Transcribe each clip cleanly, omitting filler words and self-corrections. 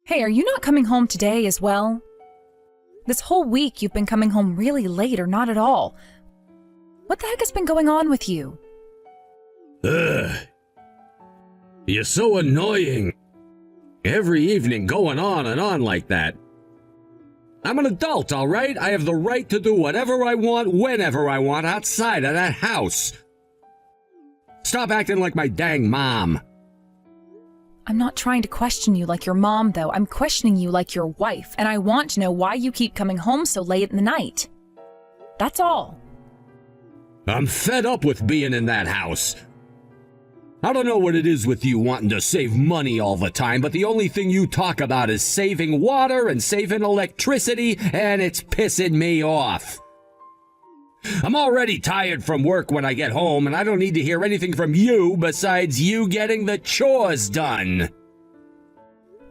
Hey, are you not coming home today as well? This whole week you've been coming home really late or not at all. What the heck has been going on with you? Ugh. You're so annoying. Every evening going on and on like that. I'm an adult, all right? I have the right to do whatever I want, whenever I want, outside of that house. Stop acting like my dang mom. I'm not trying to question you like your mom, though. I'm questioning you like your wife, and I want to know why you keep coming home so late in the night. That's all. I'm fed up with being in that house. I don't know what it is with you wanting to save money all the time, but the only thing you talk about is saving water and saving electricity, and it's pissing me off. I'm already tired from work when I get home, and I don't need to hear anything from you besides you getting the chores done.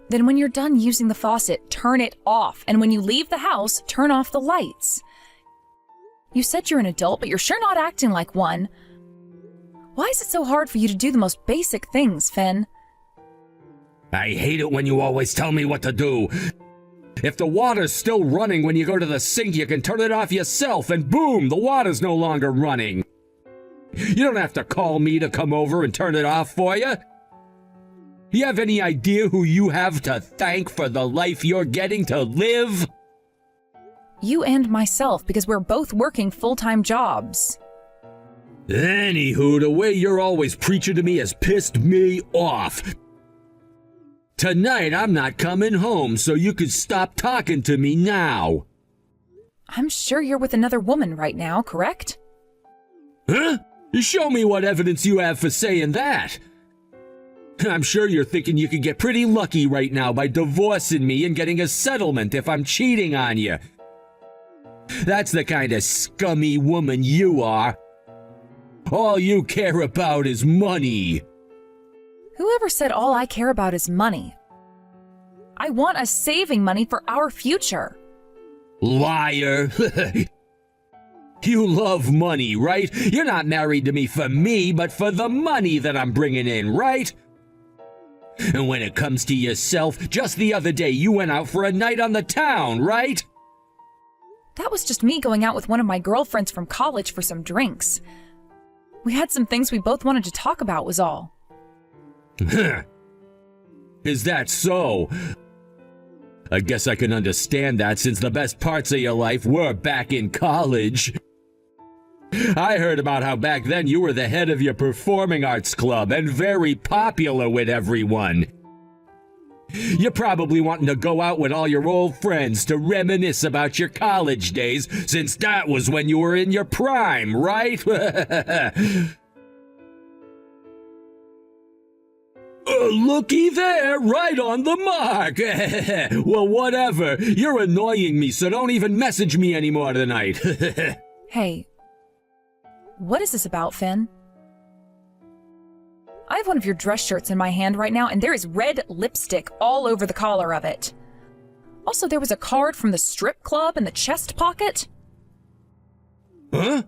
Then when you're done using the faucet, turn it off, and when you leave the house, turn off the lights. You said you're an adult, but you're sure not acting like one. Why is it so hard for you to do the most basic things, Finn? I hate it when you always tell me what to do. If the water's still running when you go to the sink, you can turn it off yourself, and boom, the water's no longer running. You don't have to call me to come over and turn it off for you. You have any idea who you have to thank for the life you're getting to live? You and myself, because we're both working full-time jobs. Anywho, the way you're always preaching to me has pissed me off. Tonight, I'm not coming home, so you can stop talking to me now. I'm sure you're with another woman right now, correct? Huh? Show me what evidence you have for saying that. I'm sure you're thinking you could get pretty lucky right now by divorcing me and getting a settlement if I'm cheating on you. That's the kind of scummy woman you are. All you care about is money. Whoever said all I care about is money? I want us saving money for our future. Liar. You love money, right? You're not married to me for me, but for the money that I'm bringing in, right? And when it comes to yourself, just the other day you went out for a night on the town, right? That was just me going out with one of my girlfriends from college for some drinks. We had some things we both wanted to talk about, was all. Is that so? I guess I can understand that since the best parts of your life were back in college. I heard about how back then you were the head of your performing arts club and very popular with everyone. You're probably wanting to go out with all your old friends to reminisce about your college days, since that was when you were in your prime, right? Looky there, right on the mark. Well, whatever. You're annoying me, so don't even message me anymore tonight. Hey, what is this about, Finn? I have one of your dress shirts in my hand right now, and there is red lipstick all over the collar of it. Also, there was a card from the strip club in the chest pocket. Huh?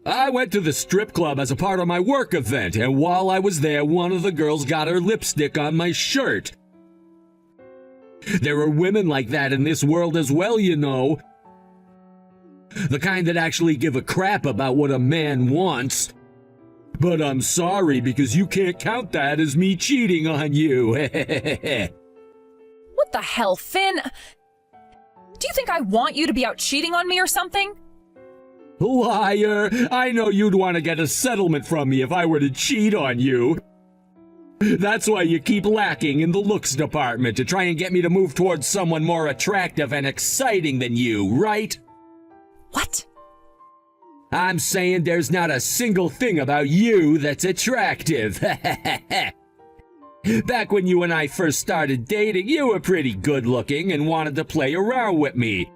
I went to the strip club as a part of my work event, and while I was there, one of the girls got her lipstick on my shirt. There are women like that in this world as well, you know. The kind that actually give a crap about what a man wants. But I'm sorry, because you can't count that as me cheating on you. What the hell, Finn? Do you think I want you to be out cheating on me or something? Liar! I know you'd want to get a settlement from me if I were to cheat on you. That's why you keep lacking in the looks department, to try and get me to move towards someone more attractive and exciting than you, right? What? I'm saying there's not a single thing about you that's attractive. Back when you and I first started dating, you were pretty good looking and wanted to play around with me.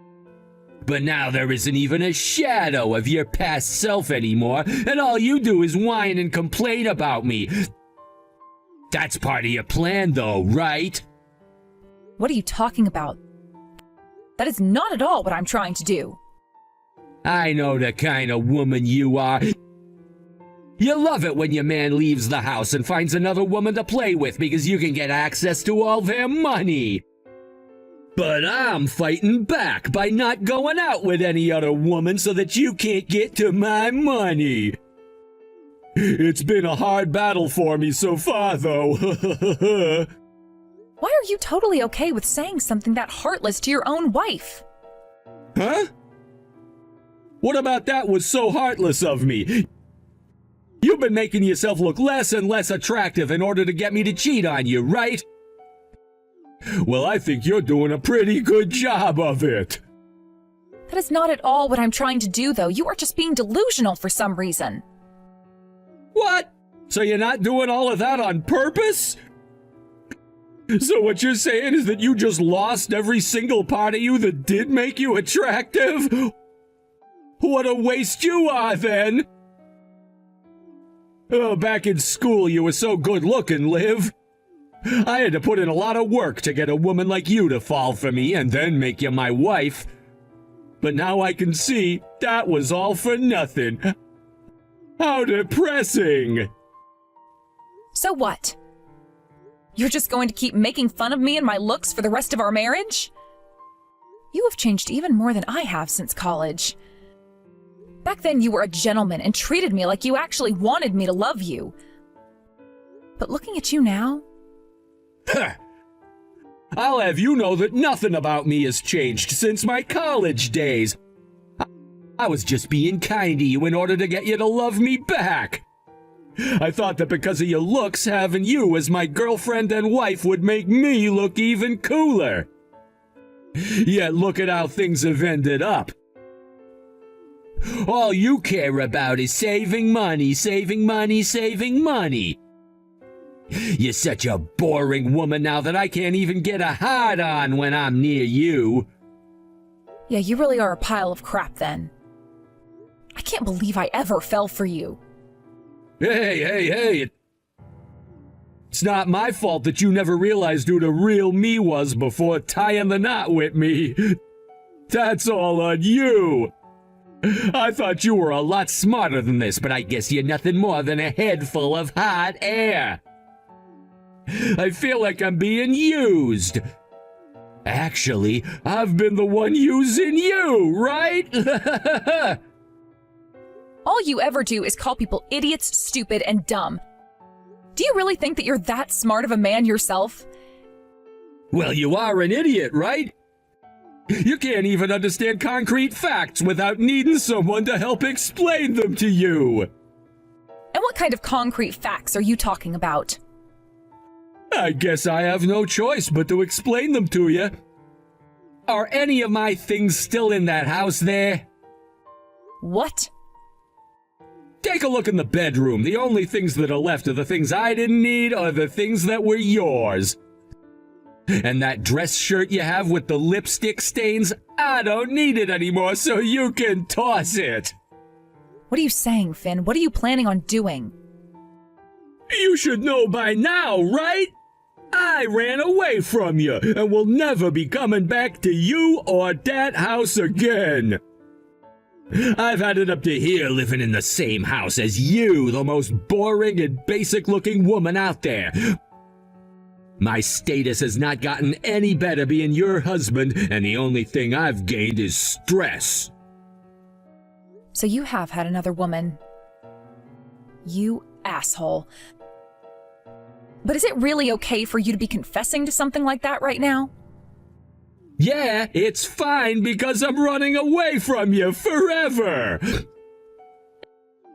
But now there isn't even a shadow of your past self anymore, and all you do is whine and complain about me. That's part of your plan, though, right? What are you talking about? That is not at all what I'm trying to do. I know the kind of woman you are. You love it when your man leaves the house and finds another woman to play with because you can get access to all their money. But I'm fighting back by not going out with any other woman so that you can't get to my money. It's been a hard battle for me so far, though. Why are you totally okay with saying something that heartless to your own wife? Huh? What about that was so heartless of me? You've been making yourself look less and less attractive in order to get me to cheat on you, right? Well, I think you're doing a pretty good job of it. That is not at all what I'm trying to do, though. You are just being delusional for some reason. What? So you're not doing all of that on purpose? So what you're saying is that you just lost every single part of you that did make you attractive? What a waste you are, then! Oh, back in school you were so good looking, Liv. I had to put in a lot of work to get a woman like you to fall for me and then make you my wife. But now I can see that was all for nothing. How depressing! So what? You're just going to keep making fun of me and my looks for the rest of our marriage? You have changed even more than I have since college. Back then you were a gentleman and treated me like you actually wanted me to love you. But looking at you now... I'll have you know that nothing about me has changed since my college days. I was just being kind to you in order to get you to love me back. I thought that because of your looks, having you as my girlfriend and wife would make me look even cooler. Yet look at how things have ended up. All you care about is saving money, saving money, saving money. You're such a boring woman now that I can't even get a hard-on when I'm near you. Yeah, you really are a pile of crap then. I can't believe I ever fell for you. Hey. It's not my fault that you never realized who the real me was before tying the knot with me. That's all on you. I thought you were a lot smarter than this, but I guess you're nothing more than a head full of hot air. I feel like I'm being used. Actually, I've been the one using you, right? All you ever do is call people idiots, stupid, and dumb. Do you really think that you're that smart of a man yourself? Well, you are an idiot, right? You can't even understand concrete facts without needing someone to help explain them to you. And what kind of concrete facts are you talking about? I guess I have no choice but to explain them to you. Are any of my things still in that house there? What? Take a look in the bedroom. The only things that are left are the things I didn't need or the things that were yours. And that dress shirt you have with the lipstick stains, I don't need it anymore, so you can toss it. What are you saying, Finn? What are you planning on doing? You should know by now, right? I ran away from you and will never be coming back to you or that house again. I've had it up to here living in the same house as you, the most boring and basic-looking woman out there. My status has not gotten any better being your husband, and the only thing I've gained is stress. So you have had another woman. You asshole. But is it really okay for you to be confessing to something like that right now? Yeah, it's fine because I'm running away from you forever.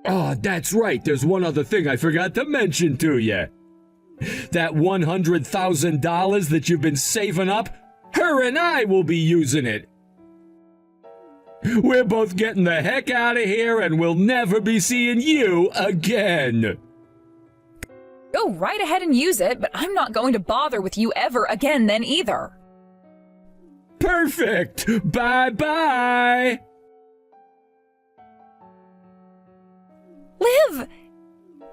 Oh, that's right. There's one other thing I forgot to mention to you. That $100,000 that you've been saving up, her and I will be using it. We're both getting the heck out of here and we'll never be seeing you again. Go right ahead and use it, but I'm not going to bother with you ever again then either. Perfect! Bye-bye! Liv!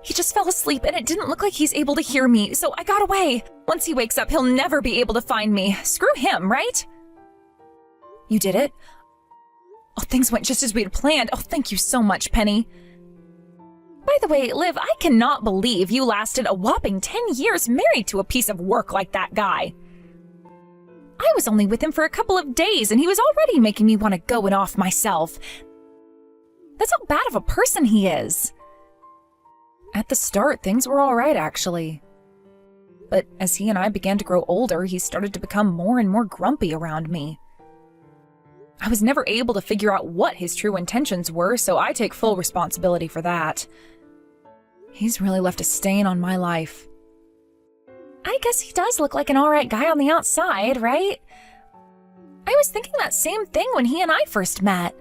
He just fell asleep and it didn't look like he's able to hear me, so I got away. Once he wakes up, he'll never be able to find me. Screw him, right? You did it? Oh, things went just as we had planned. Oh, thank you so much, Penny. By the way, Liv, I cannot believe you lasted a whopping 10 years married to a piece of work like that guy. I was only with him for a couple of days, and he was already making me want to go and off myself. That's how bad of a person he is. At the start, things were all right, actually. But as he and I began to grow older, he started to become more and more grumpy around me. I was never able to figure out what his true intentions were, so I take full responsibility for that. He's really left a stain on my life. I guess he does look like an alright guy on the outside, right? I was thinking that same thing when he and I first met.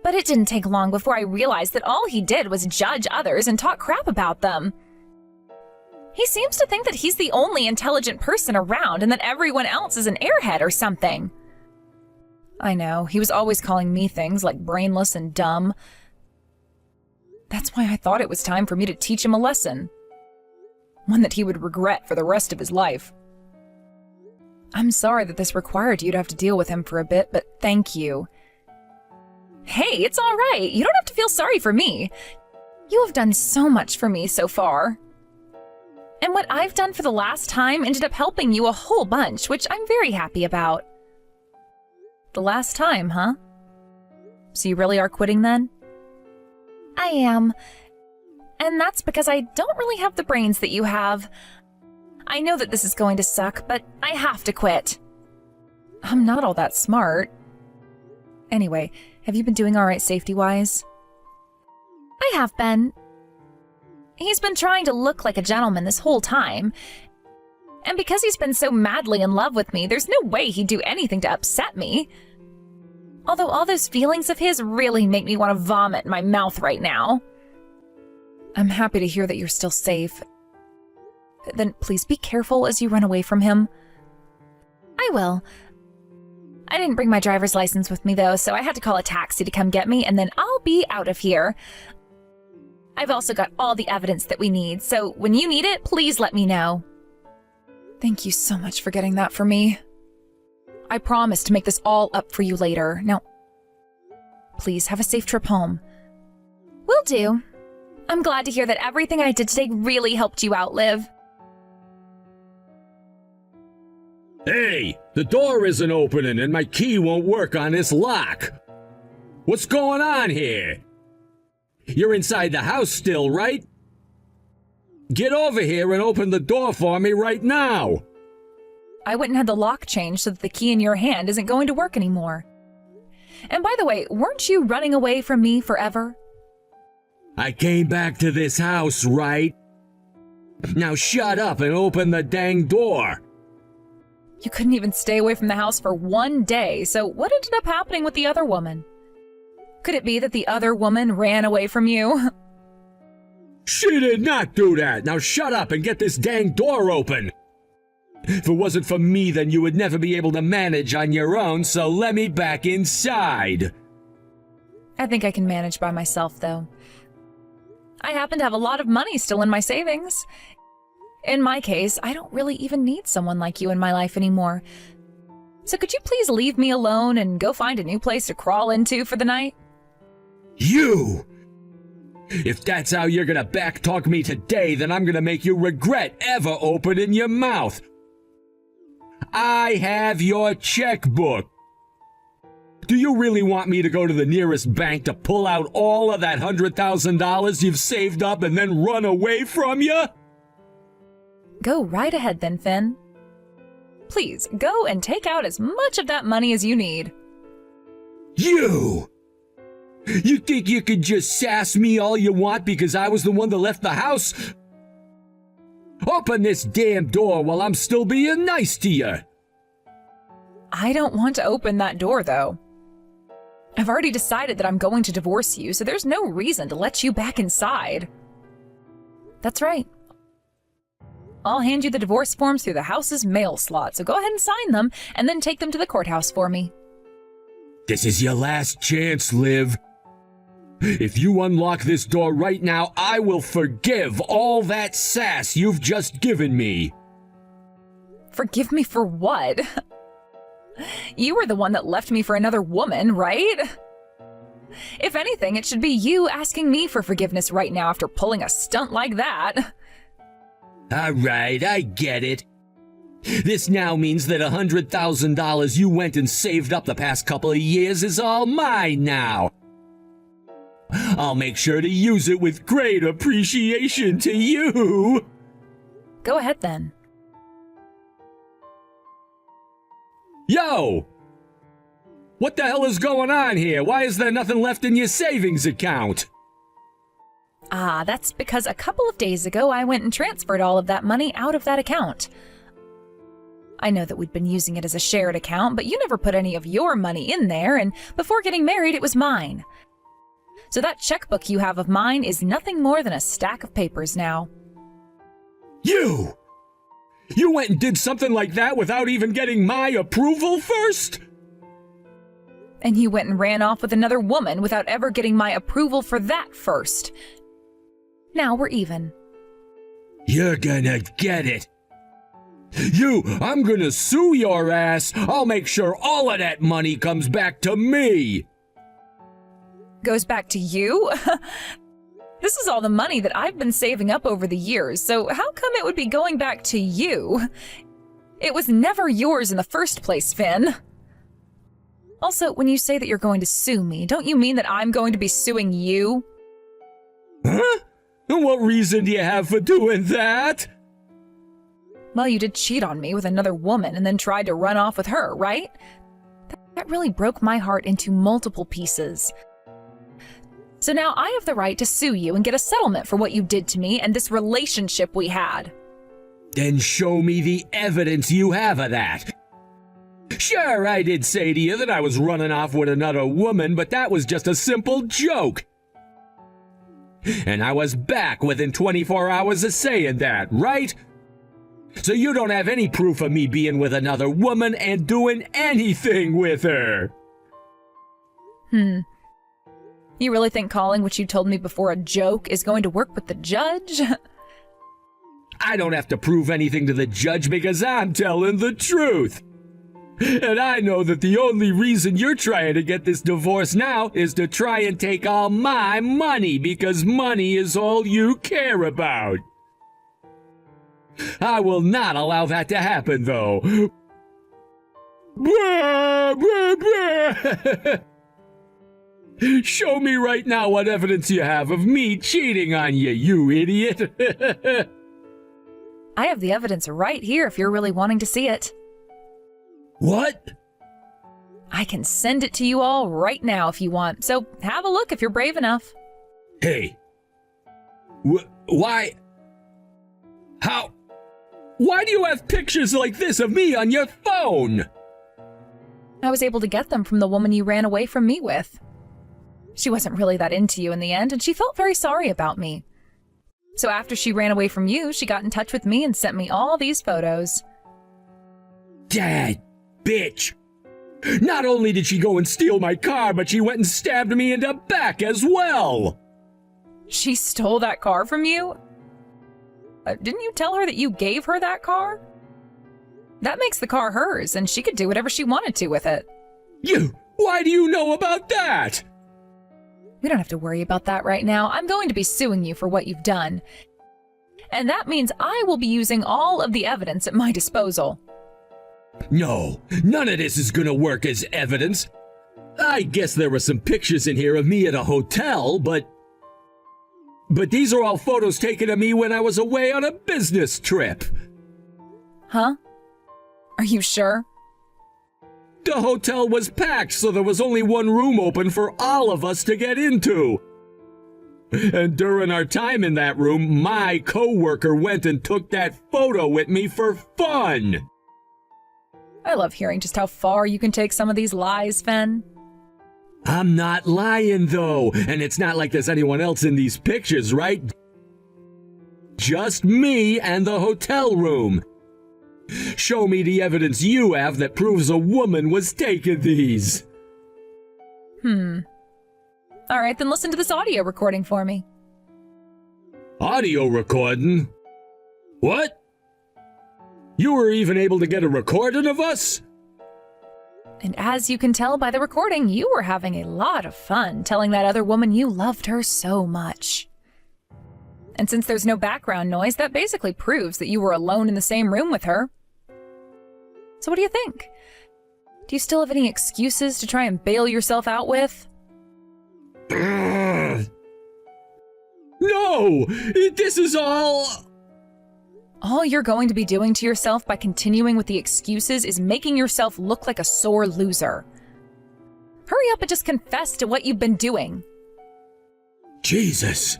But it didn't take long before I realized that all he did was judge others and talk crap about them. He seems to think that he's the only intelligent person around and that everyone else is an airhead or something. I know, he was always calling me things like brainless and dumb. That's why I thought it was time for me to teach him a lesson. One that he would regret for the rest of his life. I'm sorry that this required you to have to deal with him for a bit, but thank you. Hey, it's all right. You don't have to feel sorry for me. You have done so much for me so far. And what I've done for the last time ended up helping you a whole bunch, which I'm very happy about. The last time, huh? So you really are quitting then? I am. And that's because I don't really have the brains that you have. I know that this is going to suck, but I have to quit. I'm not all that smart. Anyway, have you been doing all right safety-wise? I have been. He's been trying to look like a gentleman this whole time. And because he's been so madly in love with me, there's no way he'd do anything to upset me. Although all those feelings of his really make me want to vomit in my mouth right now. I'm happy to hear that you're still safe. Then please be careful as you run away from him. I will. I didn't bring my driver's license with me though, so I had to call a taxi to come get me, and then I'll be out of here. I've also got all the evidence that we need, so when you need it, please let me know. Thank you so much for getting that for me. I promise to make this all up for you later. Now, please have a safe trip home. Will do. I'm glad to hear that everything I did today really helped you out, Liv. Hey, the door isn't opening and my key won't work on this lock. What's going on here? You're inside the house still, right? Get over here and open the door for me right now. I went and had the lock changed so that the key in your hand isn't going to work anymore. And by the way, weren't you running away from me forever? I came back to this house, right? Now shut up and open the dang door. You couldn't even stay away from the house for one day, so what ended up happening with the other woman? Could it be that the other woman ran away from you? She did not do that. Now shut up and get this dang door open. If it wasn't for me, then you would never be able to manage on your own, so let me back inside. I think I can manage by myself, though. I happen to have a lot of money still in my savings. In my case, I don't really even need someone like you in my life anymore. So could you please leave me alone and go find a new place to crawl into for the night? You! If that's how you're gonna backtalk me today, then I'm gonna make you regret ever opening your mouth. I have your checkbook. Do you really want me to go to the nearest bank to pull out all of that $100,000 you've saved up and then run away from you? Go right ahead then, Finn. Please, go and take out as much of that money as you need. You! You think you could just sass me all you want because I was the one that left the house? Open this damn door while I'm still being nice to you. I don't want to open that door, though. I've already decided that I'm going to divorce you, so there's no reason to let you back inside. That's right. I'll hand you the divorce forms through the house's mail slot, so go ahead and sign them, and then take them to the courthouse for me. This is your last chance, Liv. If you unlock this door right now, I will forgive all that sass you've just given me. Forgive me for what? You were the one that left me for another woman, right? If anything, it should be you asking me for forgiveness right now after pulling a stunt like that. All right, I get it. This now means that $100,000 you went and saved up the past couple of years is all mine now. I'll make sure to use it with great appreciation to you. Go ahead then. Yo! What the hell is going on here? Why is there nothing left in your savings account? Ah, that's because a couple of days ago I went and transferred all of that money out of that account. I know that we'd been using it as a shared account, but you never put any of your money in there, and before getting married it was mine. So that checkbook you have of mine is nothing more than a stack of papers now. You! You went and did something like that without even getting my approval first? And you went and ran off with another woman without ever getting my approval for that first. Now we're even. You're gonna get it. I'm gonna sue your ass. I'll make sure all of that money comes back to me. Goes back to you? This is all the money that I've been saving up over the years, so how come it would be going back to you? It was never yours in the first place, Finn. Also, when you say that you're going to sue me, don't you mean that I'm going to be suing you? Huh? And what reason do you have for doing that? Well, you did cheat on me with another woman and then tried to run off with her, right? That really broke my heart into multiple pieces. So now I have the right to sue you and get a settlement for what you did to me and this relationship we had. Then show me the evidence you have of that. Sure, I did say to you that I was running off with another woman, but that was just a simple joke. And I was back within 24 hours of saying that, right? So you don't have any proof of me being with another woman and doing anything with her. You really think calling what you told me before a joke is going to work with the judge? I don't have to prove anything to the judge because I'm telling the truth. And I know that the only reason you're trying to get this divorce now is to try and take all my money because money is all you care about. I will not allow that to happen, though. Blah, blah, blah. Show me right now what evidence you have of me cheating on you, you idiot. I have the evidence right here if you're really wanting to see it. What? I can send it to you all right now if you want, so have a look if you're brave enough. Hey. Why? How? Why do you have pictures like this of me on your phone? I was able to get them from the woman you ran away from me with. She wasn't really that into you in the end, and she felt very sorry about me. So after she ran away from you, she got in touch with me and sent me all these photos. Dad, bitch. Not only did she go and steal my car, but she went and stabbed me in the back as well. She stole that car from you? Didn't you tell her that you gave her that car? That makes the car hers, and she could do whatever she wanted to with it. Why do you know about that? We don't have to worry about that right now. I'm going to be suing you for what you've done. And that means I will be using all of the evidence at my disposal. No, none of this is gonna work as evidence. I guess there were some pictures in here of me at a hotel, but these are all photos taken of me when I was away on a business trip. Huh? Are you sure? The hotel was packed, so there was only one room open for all of us to get into. And during our time in that room, my coworker went and took that photo with me for fun. I love hearing just how far you can take some of these lies, Fen. I'm not lying, though, and it's not like there's anyone else in these pictures, right? Just me and the hotel room. Show me the evidence you have that proves a woman was taking these. All right, then listen to this audio recording for me. Audio recording? What? You were even able to get a recording of us? And as you can tell by the recording, you were having a lot of fun telling that other woman you loved her so much. And since there's no background noise, that basically proves that you were alone in the same room with her. So what do you think? Do you still have any excuses to try and bail yourself out with? No! This is all... All you're going to be doing to yourself by continuing with the excuses is making yourself look like a sore loser. Hurry up and just confess to what you've been doing. Jesus.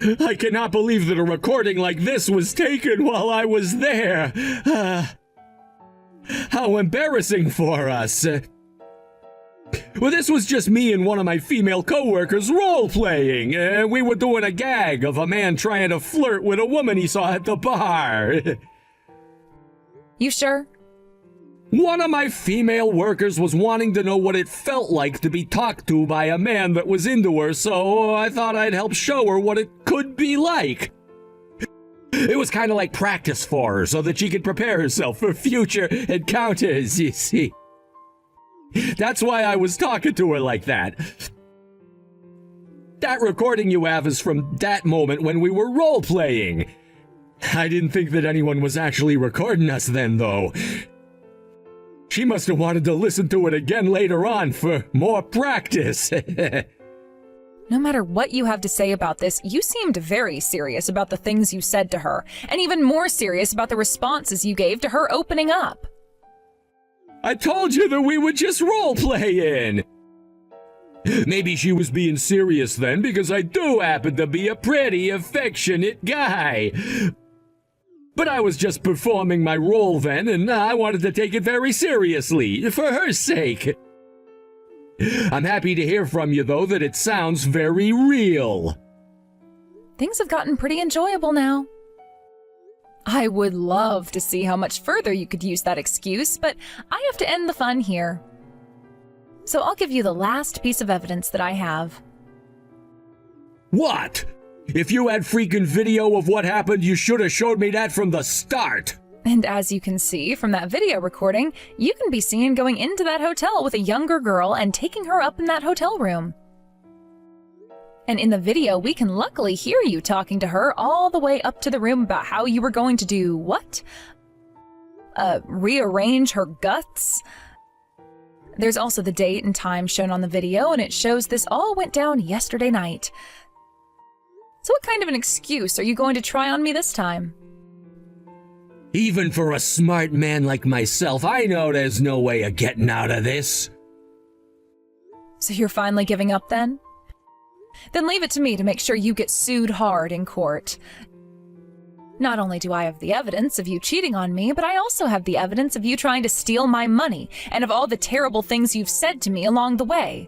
I cannot believe that a recording like this was taken while I was there. How embarrassing for us. Well, this was just me and one of my female co-workers role-playing. We were doing a gag of a man trying to flirt with a woman he saw at the bar. You sure? One of my female workers was wanting to know what it felt like to be talked to by a man that was into her, so I thought I'd help show her what it could be like. It was kind of like practice for her so that she could prepare herself for future encounters, you see. That's why I was talking to her like that. That recording you have is from that moment when we were role-playing. I didn't think that anyone was actually recording us then, though. She must have wanted to listen to it again later on for more practice. No matter what you have to say about this, you seemed very serious about the things you said to her, and even more serious about the responses you gave to her opening up. I told you that we were just role-playing. Maybe she was being serious then because I do happen to be a pretty affectionate guy. But I was just performing my role then, and I wanted to take it very seriously, for her sake. I'm happy to hear from you, though, that it sounds very real. Things have gotten pretty enjoyable now. I would love to see how much further you could use that excuse, but I have to end the fun here. So I'll give you the last piece of evidence that I have. What? If you had freaking video of what happened, you should have showed me that from the start. And as you can see from that video recording, you can be seen going into that hotel with a younger girl and taking her up in that hotel room. And in the video, we can luckily hear you talking to her all the way up to the room about how you were going to do what? Rearrange her guts? There's also the date and time shown on the video, and it shows this all went down yesterday night. So what kind of an excuse are you going to try on me this time? Even for a smart man like myself, I know there's no way of getting out of this. So you're finally giving up then? Then leave it to me to make sure you get sued hard in court. Not only do I have the evidence of you cheating on me, but I also have the evidence of you trying to steal my money and of all the terrible things you've said to me along the way.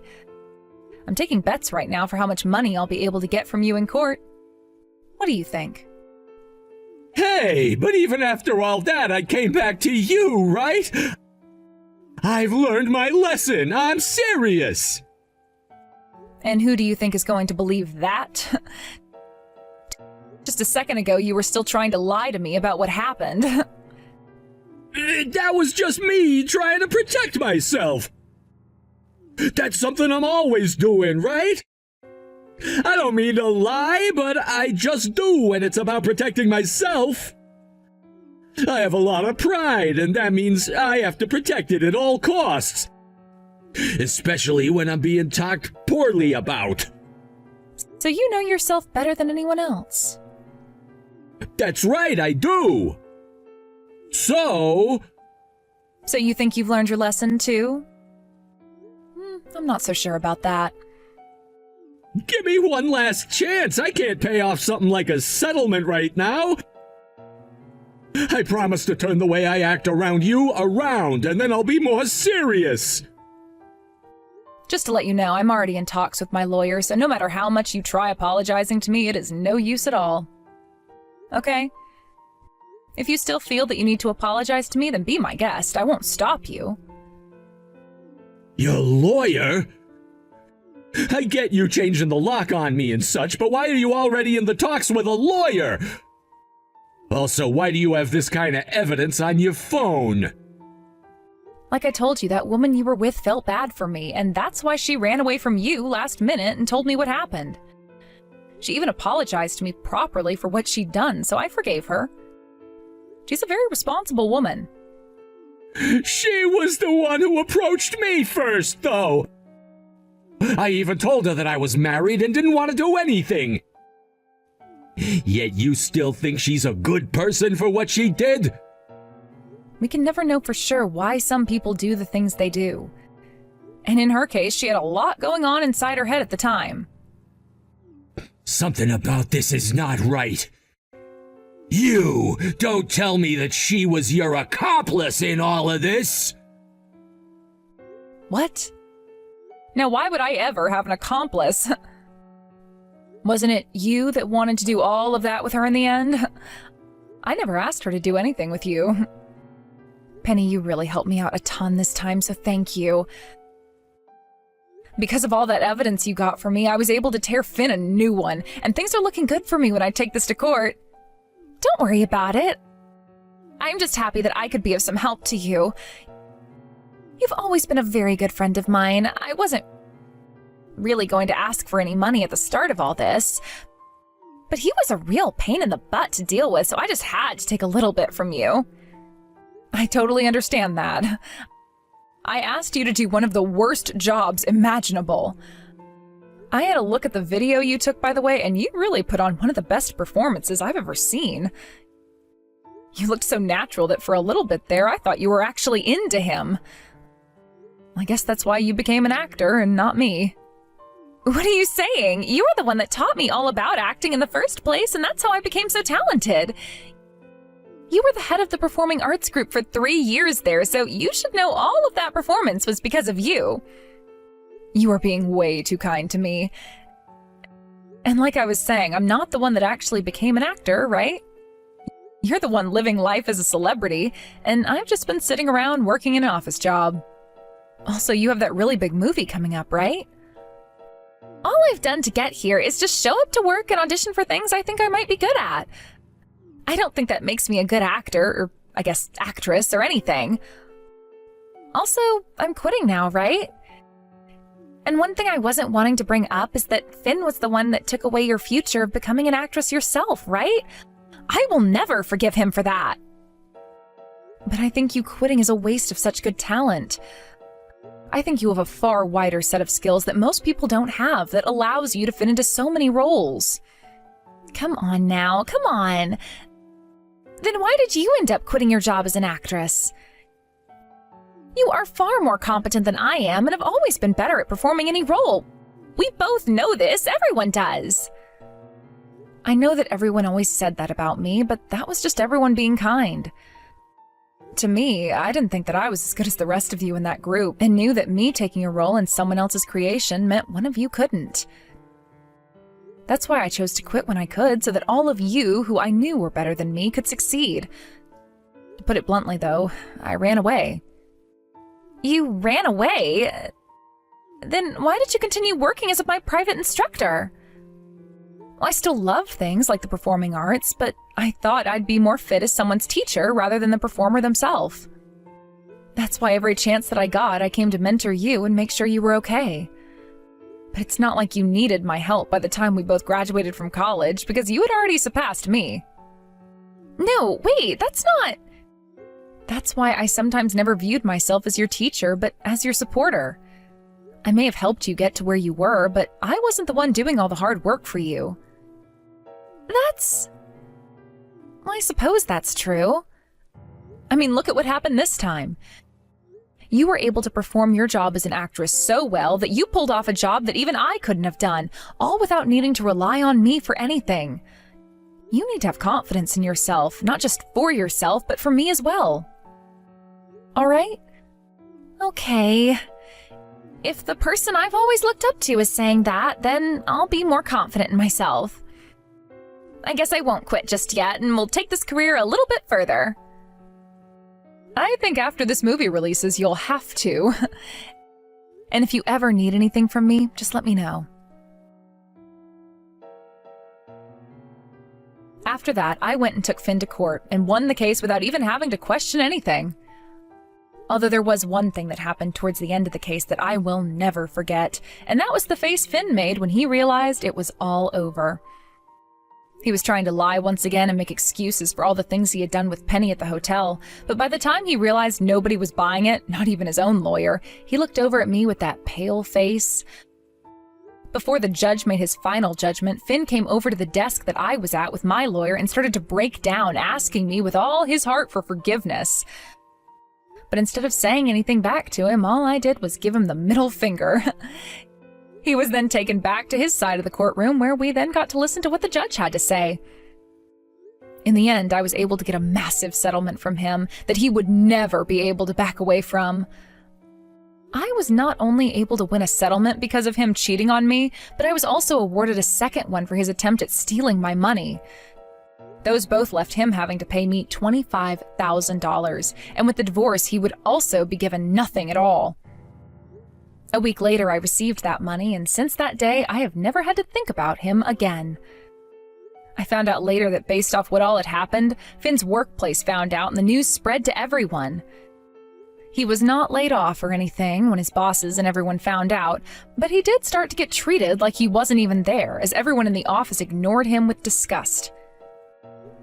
I'm taking bets right now for how much money I'll be able to get from you in court. What do you think? Hey, but even after all that, I came back to you, right? I've learned my lesson. I'm serious. And who do you think is going to believe that? Just a second ago, you were still trying to lie to me about what happened. That was just me trying to protect myself. That's something I'm always doing, right? I don't mean to lie, but I just do when it's about protecting myself. I have a lot of pride, and that means I have to protect it at all costs. Especially when I'm being talked poorly about. So you know yourself better than anyone else. That's right, I do. So you think you've learned your lesson too? I'm not so sure about that. give me one last chance. I can't pay off something like a settlement right now. I promise to turn the way I act around you around, and then I'll be more serious. Just to let you know, I'm already in talks with my lawyer, so no matter how much you try apologizing to me, it is no use at all. Okay? If you still feel that you need to apologize to me, then be my guest. I won't stop you. Your lawyer? I get you changing the lock on me and such, but why are you already in the talks with a lawyer? Also, why do you have this kind of evidence on your phone? Like I told you, that woman you were with felt bad for me, and that's why she ran away from you last minute and told me what happened. She even apologized to me properly for what she'd done, so I forgave her. She's a very responsible woman. She was the one who approached me first, though. I even told her that I was married and didn't want to do anything. Yet you still think she's a good person for what she did? We can never know for sure why some people do the things they do. And in her case, she had a lot going on inside her head at the time. Something about this is not right. You don't tell me that she was your accomplice in all of this! What? Now, why would I ever have an accomplice? Wasn't it you that wanted to do all of that with her in the end? I never asked her to do anything with you. Penny, you really helped me out a ton this time, so thank you. Because of all that evidence you got for me, I was able to tear Finn a new one, and things are looking good for me when I take this to court. Don't worry about it. I'm just happy that I could be of some help to you. You've always been a very good friend of mine. I wasn't really going to ask for any money at the start of all this, but he was a real pain in the butt to deal with, so I just had to take a little bit from you. I totally understand that. I asked you to do one of the worst jobs imaginable. I had a look at the video you took, by the way, and you really put on one of the best performances I've ever seen. You looked so natural that for a little bit there, I thought you were actually into him. I guess that's why you became an actor and not me. What are you saying? You were the one that taught me all about acting in the first place, and that's how I became so talented. You were the head of the performing arts group for 3 years there, so you should know all of that performance was because of you. You are being way too kind to me. And like I was saying, I'm not the one that actually became an actor, right? You're the one living life as a celebrity, and I've just been sitting around working in an office job. Also, you have that really big movie coming up, right? All I've done to get here is just show up to work and audition for things I think I might be good at. I don't think that makes me a good actor, or I guess actress, or anything. Also, I'm quitting now, right? And one thing I wasn't wanting to bring up is that Finn was the one that took away your future of becoming an actress yourself, right? I will never forgive him for that. But I think you quitting is a waste of such good talent. I think you have a far wider set of skills that most people don't have that allows you to fit into so many roles. Come on now, come on. Then why did you end up quitting your job as an actress? You are far more competent than I am and have always been better at performing any role. We both know this, everyone does. I know that everyone always said that about me, but that was just everyone being kind. To me, I didn't think that I was as good as the rest of you in that group, and knew that me taking a role in someone else's creation meant one of you couldn't. That's why I chose to quit when I could, so that all of you who I knew were better than me could succeed. To put it bluntly, though, I ran away. You ran away? Then why did you continue working as my private instructor? I still love things like the performing arts, but I thought I'd be more fit as someone's teacher rather than the performer themselves. That's why every chance that I got, I came to mentor you and make sure you were okay. But it's not like you needed my help by the time we both graduated from college, because you had already surpassed me. No, wait, that's not... That's why I sometimes never viewed myself as your teacher, but as your supporter. I may have helped you get to where you were, but I wasn't the one doing all the hard work for you. I suppose that's true. I mean, look at what happened this time. You were able to perform your job as an actress so well that you pulled off a job that even I couldn't have done, all without needing to rely on me for anything. You need to have confidence in yourself, not just for yourself, but for me as well. All right? Okay. If the person I've always looked up to is saying that, then I'll be more confident in myself. I guess I won't quit just yet, and we'll take this career a little bit further. I think after this movie releases, you'll have to. And if you ever need anything from me, just let me know. After that, I went and took Finn to court and won the case without even having to question anything. Although there was one thing that happened towards the end of the case that I will never forget, and that was the face Finn made when he realized it was all over. He was trying to lie once again and make excuses for all the things he had done with Penny at the hotel, but by the time he realized nobody was buying it, not even his own lawyer, he looked over at me with that pale face. Before the judge made his final judgment, Finn came over to the desk that I was at with my lawyer and started to break down, asking me with all his heart for forgiveness. But instead of saying anything back to him, all I did was give him the middle finger. He was then taken back to his side of the courtroom, where we then got to listen to what the judge had to say. In the end, I was able to get a massive settlement from him that he would never be able to back away from. I was not only able to win a settlement because of him cheating on me, but I was also awarded a second one for his attempt at stealing my money. Those both left him having to pay me $25,000, and with the divorce, he would also be given nothing at all. A week later, I received that money, and since that day, I have never had to think about him again. I found out later that based off what all had happened, Finn's workplace found out and the news spread to everyone. He was not laid off or anything when his bosses and everyone found out, but he did start to get treated like he wasn't even there, as everyone in the office ignored him with disgust.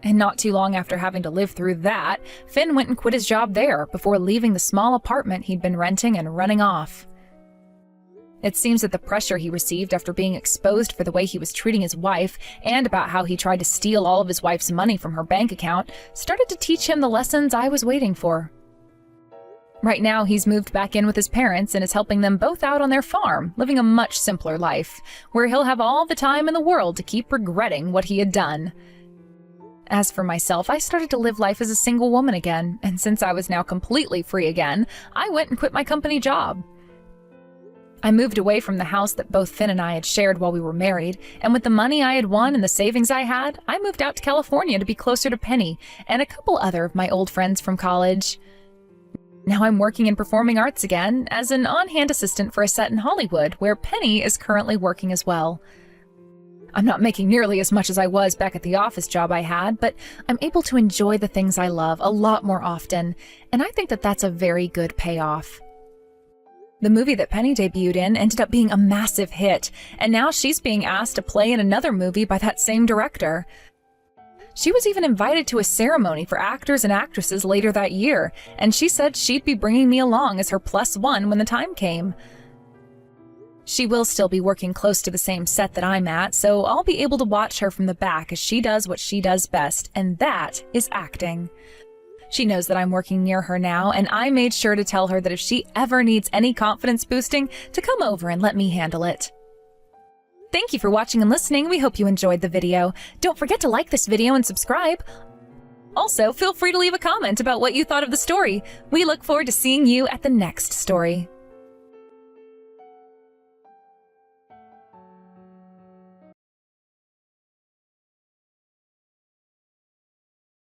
And not too long after having to live through that, Finn went and quit his job there before leaving the small apartment he'd been renting and running off. It seems that the pressure he received after being exposed for the way he was treating his wife and about how he tried to steal all of his wife's money from her bank account started to teach him the lessons I was waiting for. Right now, he's moved back in with his parents and is helping them both out on their farm, living a much simpler life, where he'll have all the time in the world to keep regretting what he had done. As for myself, I started to live life as a single woman again, and since I was now completely free again, I went and quit my company job. I moved away from the house that both Finn and I had shared while we were married, and with the money I had won and the savings I had, I moved out to California to be closer to Penny and a couple other of my old friends from college. Now I'm working in performing arts again as an on-hand assistant for a set in Hollywood, where Penny is currently working as well. I'm not making nearly as much as I was back at the office job I had, but I'm able to enjoy the things I love a lot more often, and I think that that's a very good payoff. The movie that Penny debuted in ended up being a massive hit, and now she's being asked to play in another movie by that same director. She was even invited to a ceremony for actors and actresses later that year, and she said she'd be bringing me along as her +1 when the time came. She will still be working close to the same set that I'm at, so I'll be able to watch her from the back as she does what she does best, and that is acting. She knows that I'm working near her now, and I made sure to tell her that if she ever needs any confidence boosting, to come over and let me handle it. Thank you for watching and listening. We hope you enjoyed the video. Don't forget to like this video and subscribe. Also, feel free to leave a comment about what you thought of the story. We look forward to seeing you at the next story.